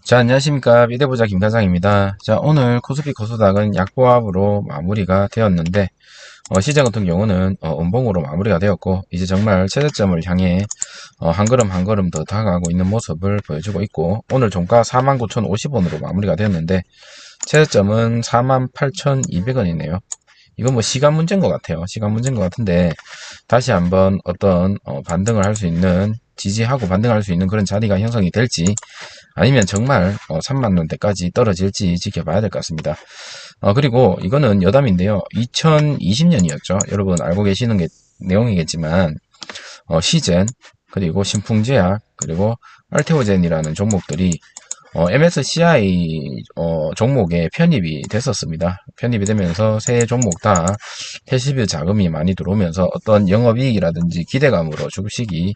자, 안녕하십니까. 미대보자 김과장입니다. 자, 오늘 코스피 코스닥은 약보합으로 마무리가 되었는데, 시장 같은 경우는 음봉으로 마무리가 되었고, 이제 정말 최저점을 향해 한 걸음 한 걸음 더 다가가고 있는 모습을 보여주고 있고, 오늘 종가 49,050원으로 마무리가 되었는데, 최저점은 48,200원이네요. 이건 뭐 시간 문제인 것 같아요. 시간 문제인 것 같은데, 다시 한번 어떤 반등을 할 수 있는, 지지하고 반등할 수 있는 그런 자리가 형성이 될지, 아니면 정말 3만 원대까지 떨어질지 지켜봐야 될 것 같습니다. 그리고 이거는 여담인데요. 2020년이었죠. 여러분 알고 계시는 게 내용이겠지만 시젠 그리고 신풍제약 그리고 알테오젠이라는 종목들이 MSCI 종목에 편입이 됐었습니다. 편입이 되면서 세 종목 다 패시브 자금이 많이 들어오면서 어떤 영업이익이라든지 기대감으로 주식이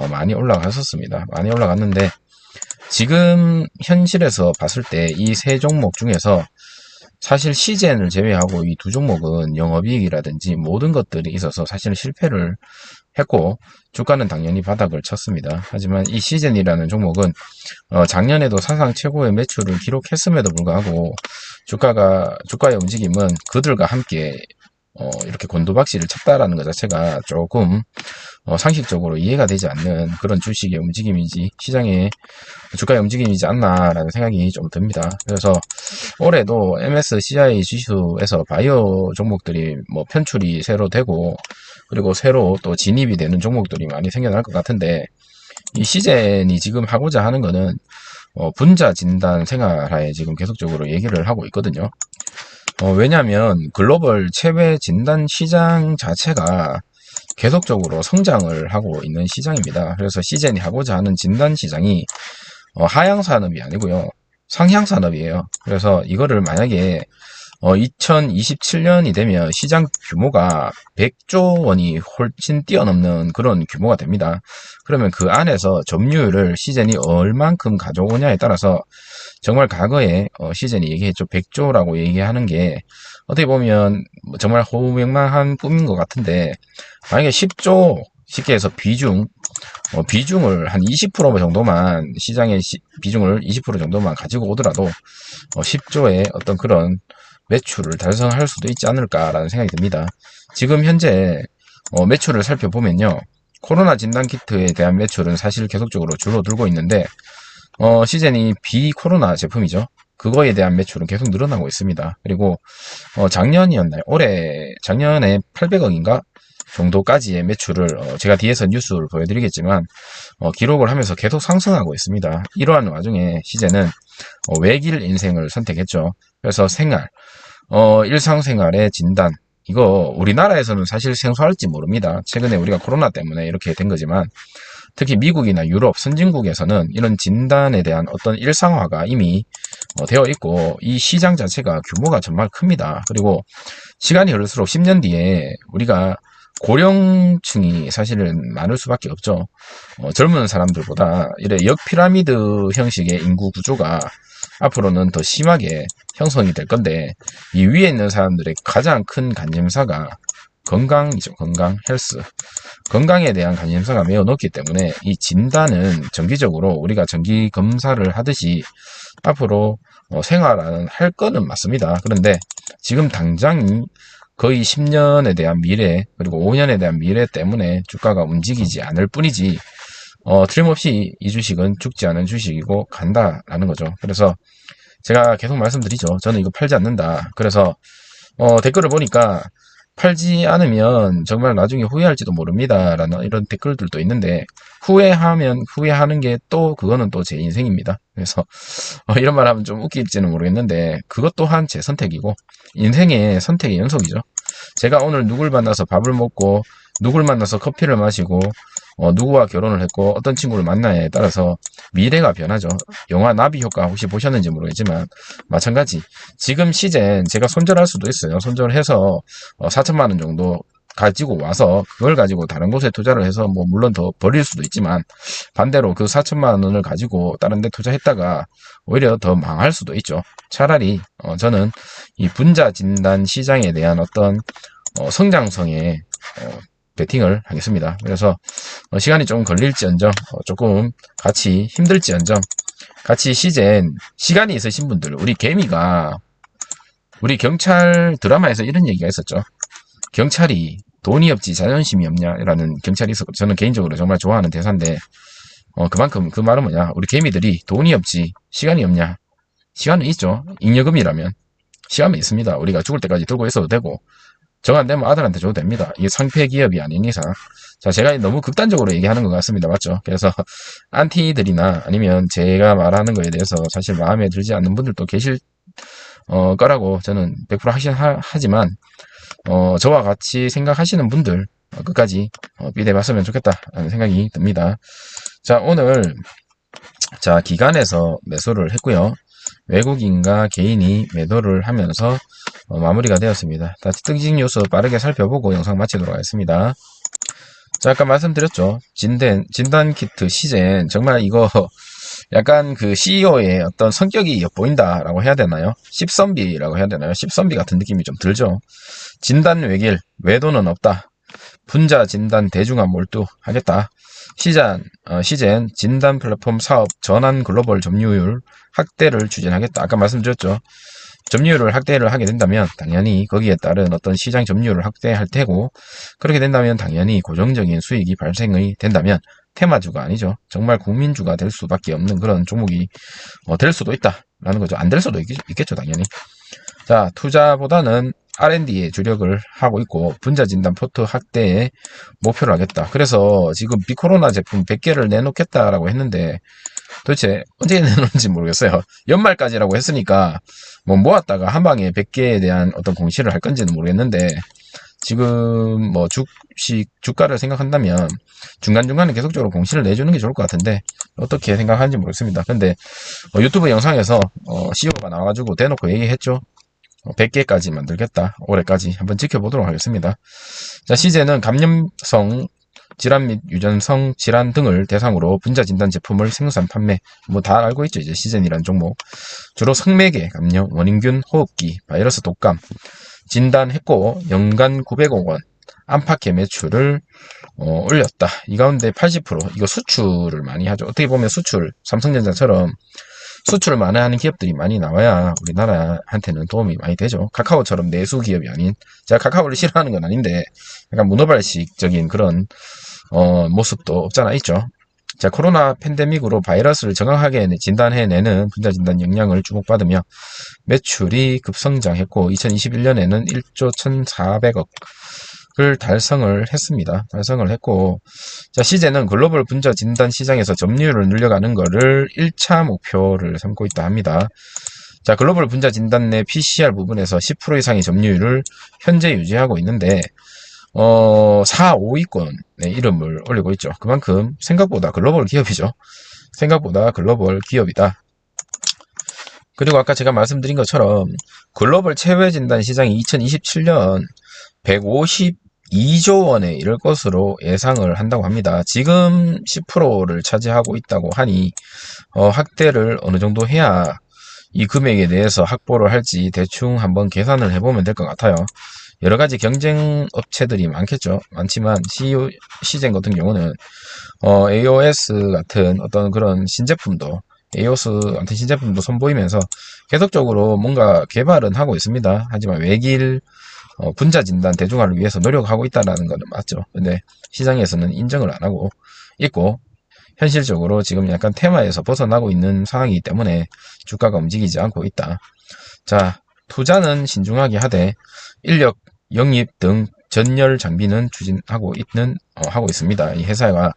많이 올라갔었습니다. 많이 올라갔는데 지금 현실에서 봤을 때 이 세 종목 중에서 사실 시젠을 제외하고 이 두 종목은 영업이익이라든지 모든 것들이 있어서 사실은 실패를 했고 주가는 당연히 바닥을 쳤습니다. 하지만 이 시젠이라는 종목은 작년에도 사상 최고의 매출을 기록했음에도 불구하고 주가의 움직임은 그들과 함께 이렇게 곤두박질을 쳤다라는 것 자체가 조금 상식적으로 이해가 되지 않는 그런 주식의 움직임이지 시장의 주가의 움직임이지 않나라는 생각이 좀 듭니다. 그래서 올해도 MSCI 지수에서 바이오 종목들이 뭐 편출이 새로 되고 그리고 새로 또 진입이 되는 종목들이 많이 생겨날 것 같은데 이 시젠이 지금 하고자 하는 거는 분자 진단 생활하에 지금 계속적으로 얘기를 하고 있거든요. 왜냐하면 글로벌 체외 진단 시장 자체가 계속적으로 성장을 하고 있는 시장입니다. 그래서 시젠이 하고자 하는 진단 시장이 하향 산업이 아니고요. 상향 산업이에요. 그래서 이거를 만약에 2027년이 되면 시장 규모가 100조 원이 훨씬 뛰어넘는 그런 규모가 됩니다. 그러면 그 안에서 점유율을 시젠이 얼만큼 가져오냐에 따라서 정말 과거에 시즌이 얘기했죠. 100조라고 얘기하는 게 어떻게 보면 정말 호명망한 꿈인 것 같은데 만약에 10조 쉽게 해서 비중을 한 20% 정도만 시장의 비중을 20% 정도만 가지고 오더라도 10조의 어떤 그런 매출을 달성할 수도 있지 않을까라는 생각이 듭니다. 지금 현재 매출을 살펴보면요. 코로나 진단 키트에 대한 매출은 사실 계속적으로 줄어들고 있는데 시젠이 비코로나 제품이죠. 그거에 대한 매출은 계속 늘어나고 있습니다. 그리고 작년이었나요? 작년에 800억인가 정도까지의 매출을 제가 뒤에서 뉴스를 보여드리겠지만 기록을 하면서 계속 상승하고 있습니다. 이러한 와중에 시젠은 외길 인생을 선택했죠. 그래서 일상생활의 진단 이거 우리나라에서는 사실 생소할지 모릅니다. 최근에 우리가 코로나 때문에 이렇게 된 거지만 특히 미국이나 유럽 선진국에서는 이런 진단에 대한 어떤 일상화가 이미 되어 있고 이 시장 자체가 규모가 정말 큽니다. 그리고 시간이 흐를수록 10년 뒤에 우리가 고령층이 사실은 많을 수밖에 없죠. 젊은 사람들보다 이래 역피라미드 형식의 인구 구조가 앞으로는 더 심하게 형성이 될 건데 이 위에 있는 사람들의 가장 큰 관심사가 건강이죠. 헬스. 건강에 대한 관심사가 매우 높기 때문에 이 진단은 정기적으로 우리가 정기 검사를 하듯이 앞으로 생활하는 할 거는 맞습니다. 그런데 지금 당장 거의 10년에 대한 미래 그리고 5년에 대한 미래 때문에 주가가 움직이지 않을 뿐이지 틀림없이 이 주식은 죽지 않은 주식이고 간다라는 거죠. 그래서 제가 계속 말씀드리죠. 저는 이거 팔지 않는다. 그래서 댓글을 보니까 팔지 않으면 정말 나중에 후회할지도 모릅니다. 라는 이런 댓글들도 있는데 후회하는 게 또 그거는 또 제 인생입니다. 그래서 이런 말 하면 좀 웃길지는 모르겠는데 그것 또한 제 선택이고 인생의 선택의 연속이죠. 제가 오늘 누굴 만나서 밥을 먹고 누굴 만나서 커피를 마시고 누구와 결혼을 했고 어떤 친구를 만나냐에 따라서 미래가 변하죠. 영화 나비 효과 혹시 보셨는지 모르겠지만 마찬가지 지금 시젠 제가 손절할 수도 있어요. 손절해서 4천만 원 정도 가지고 와서 그걸 가지고 다른 곳에 투자를 해서 뭐 물론 더 벌릴 수도 있지만 반대로 그 4천만 원을 가지고 다른 데 투자했다가 오히려 더 망할 수도 있죠. 차라리 저는 이 분자 진단 시장에 대한 어떤 성장성에 베팅을 하겠습니다. 그래서 시간이 좀 걸릴지언정 조금 같이 힘들지언정 같이 시젠 시간이 있으신 분들, 우리 개미가 우리 경찰 드라마에서 이런 얘기가 있었죠. 경찰이 돈이 없지 자존심이 없냐라는 경찰이 있었고, 저는 개인적으로 정말 좋아하는 대사인데, 그만큼 그 말은 뭐냐, 우리 개미들이 돈이 없지 시간이 없냐. 시간은 있죠. 잉여금이라면 시간은 있습니다. 우리가 죽을 때까지 들고 있어도 되고, 정 안 되면 아들한테 줘도 됩니다. 이게 상폐 기업이 아닌 이상. 자, 제가 너무 극단적으로 얘기하는 것 같습니다. 맞죠? 그래서 안티들이나 아니면 제가 말하는 거에 대해서 사실 마음에 들지 않는 분들도 계실 거라고 저는 100% 하지만, 저와 같이 생각하시는 분들 끝까지 비대봤으면 좋겠다라는 생각이 듭니다. 자, 오늘 자 기간에서 매수를 했고요. 외국인과 개인이 매도를 하면서 마무리가 되었습니다. 다시 특징 요소 빠르게 살펴보고 영상 마치도록 하겠습니다. 자, 아까 말씀드렸죠. 진단 키트 시젠 정말 이거 약간 그 CEO의 어떤 성격이 엿보인다라고 해야 되나요? 십선비라고 해야 되나요? 십선비 같은 느낌이 좀 들죠. 진단 외길, 외도는 없다. 분자 진단 대중화 몰두하겠다. 시젠 진단 플랫폼 사업 전환 글로벌 점유율 확대를 추진하겠다. 아까 말씀드렸죠. 점유율을 확대를 하게 된다면 당연히 거기에 따른 어떤 시장 점유율을 확대할 테고, 그렇게 된다면 당연히 고정적인 수익이 발생이 된다면 테마주가 아니죠. 정말 국민주가 될 수밖에 없는 그런 종목이 될 수도 있다라는 거죠. 안 될 수도 있겠죠, 당연히. 자, 투자보다는 R&D에 주력을 하고 있고 분자 진단 포트 확대에 목표를 하겠다. 그래서 지금 비코로나 제품 100개를 내놓겠다라고 했는데 도대체 언제 내놓는지 모르겠어요. 연말까지라고 했으니까 뭐 모았다가 한 방에 100개에 대한 어떤 공시를 할 건지는 모르겠는데, 지금 뭐 주가를 생각한다면 중간중간에 계속적으로 공시를 내주는 게 좋을 것 같은데 어떻게 생각하는지 모르겠습니다. 근데 유튜브 영상에서 CEO가 나와가지고 대놓고 얘기했죠. 100개까지 만들겠다. 올해까지 한번 지켜보도록 하겠습니다. 자, 시제는 감염성 질환 및 유전성 질환 등을 대상으로 분자 진단 제품을 생산 판매, 뭐 다 알고 있죠. 이제 시젠이라는 종목. 주로 성매개 감염, 원인균, 호흡기, 바이러스 독감 진단했고 연간 900억 원 안팎의 매출을 올렸다. 이 가운데 80% 이거 수출을 많이 하죠. 어떻게 보면 수출, 삼성전자처럼 수출을 많이 하는 기업들이 많이 나와야 우리나라한테는 도움이 많이 되죠. 카카오처럼 내수 기업이 아닌, 제가 카카오를 싫어하는 건 아닌데 약간 문어발식적인 그런 모습도 없잖아 있죠. 자, 코로나 팬데믹으로 바이러스를 정확하게 진단해내는 분자 진단 역량을 주목받으며 매출이 급성장했고 2021년에는 1조 1,400억을 달성을 했습니다. 달성을 했고, 자, 시제는 글로벌 분자 진단 시장에서 점유율을 늘려가는 것을 1차 목표를 삼고 있다 합니다. 자, 글로벌 분자 진단 내 PCR 부분에서 10% 이상의 점유율을 현재 유지하고 있는데 4, 5위권의 이름을 올리고 있죠. 그만큼 생각보다 글로벌 기업이죠. 생각보다 글로벌 기업이다. 그리고 아까 제가 말씀드린 것처럼 글로벌 체외 진단 시장이 2027년 152조 원에 이를 것으로 예상을 한다고 합니다. 지금 10%를 차지하고 있다고 하니 확대를 어느 정도 해야 이 금액에 대해서 확보를 할지 대충 한번 계산을 해보면 될 것 같아요. 여러 가지 경쟁 업체들이 많겠죠. 많지만 시젠 같은 경우는 AOS 같은 어떤 그런 신제품도 선보이면서 계속적으로 뭔가 개발은 하고 있습니다. 하지만 외길 분자 진단 대중화를 위해서 노력하고 있다는 것은 맞죠. 근데 시장에서는 인정을 안 하고 있고, 현실적으로 지금 약간 테마에서 벗어나고 있는 상황이기 때문에 주가가 움직이지 않고 있다. 자, 투자는 신중하게 하되 인력, 영입 등 전열 장비는 추진하고 하고 있습니다. 이 회사가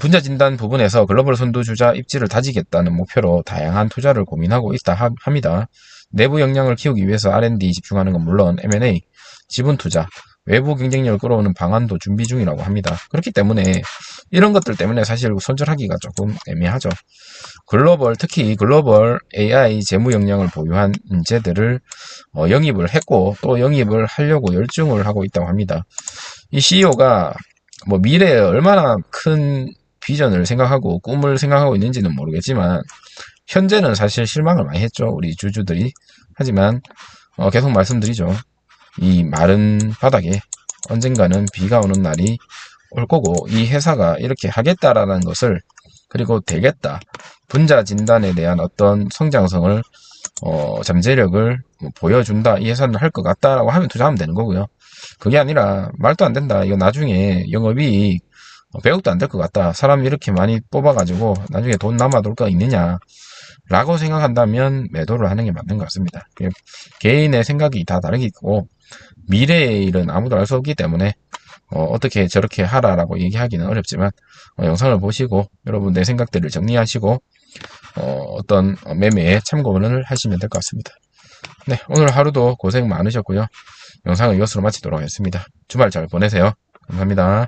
분자 진단 부분에서 글로벌 선두주자 입지를 다지겠다는 목표로 다양한 투자를 고민하고 있다 합니다. 내부 역량을 키우기 위해서 R&D 집중하는 건 물론 M&A, 지분 투자, 외부 경쟁력을 끌어오는 방안도 준비 중이라고 합니다. 그렇기 때문에 이런 것들 때문에 사실 손절하기가 조금 애매하죠. 특히 글로벌 AI 재무 역량을 보유한 인재들을 영입을 했고 또 영입을 하려고 열중을 하고 있다고 합니다. 이 CEO가 뭐 미래에 얼마나 큰 비전을 생각하고 꿈을 생각하고 있는지는 모르겠지만 현재는 사실 실망을 많이 했죠, 우리 주주들이. 하지만 계속 말씀드리죠. 이 마른 바닥에 언젠가는 비가 오는 날이 올 거고, 이 회사가 이렇게 하겠다라는 것을, 그리고 되겠다, 분자 진단에 대한 어떤 성장성을 잠재력을 보여준다, 이 회사는 할 것 같다라고 하면 투자하면 되는 거고요. 그게 아니라 말도 안 된다, 이거 나중에 영업이익 100억도 안 될 것 같다, 사람 이렇게 많이 뽑아가지고 나중에 돈 남아돌 거 있느냐 라고 생각한다면 매도를 하는 게 맞는 것 같습니다. 개인의 생각이 다 다르고 미래의 일은 아무도 알 수 없기 때문에 어떻게 저렇게 하라라고 얘기하기는 어렵지만 영상을 보시고 여러분 내 생각들을 정리하시고 어떤 매매에 참고를 하시면 될 것 같습니다. 네, 오늘 하루도 고생 많으셨고요. 영상을 이것으로 마치도록 하겠습니다. 주말 잘 보내세요. 감사합니다.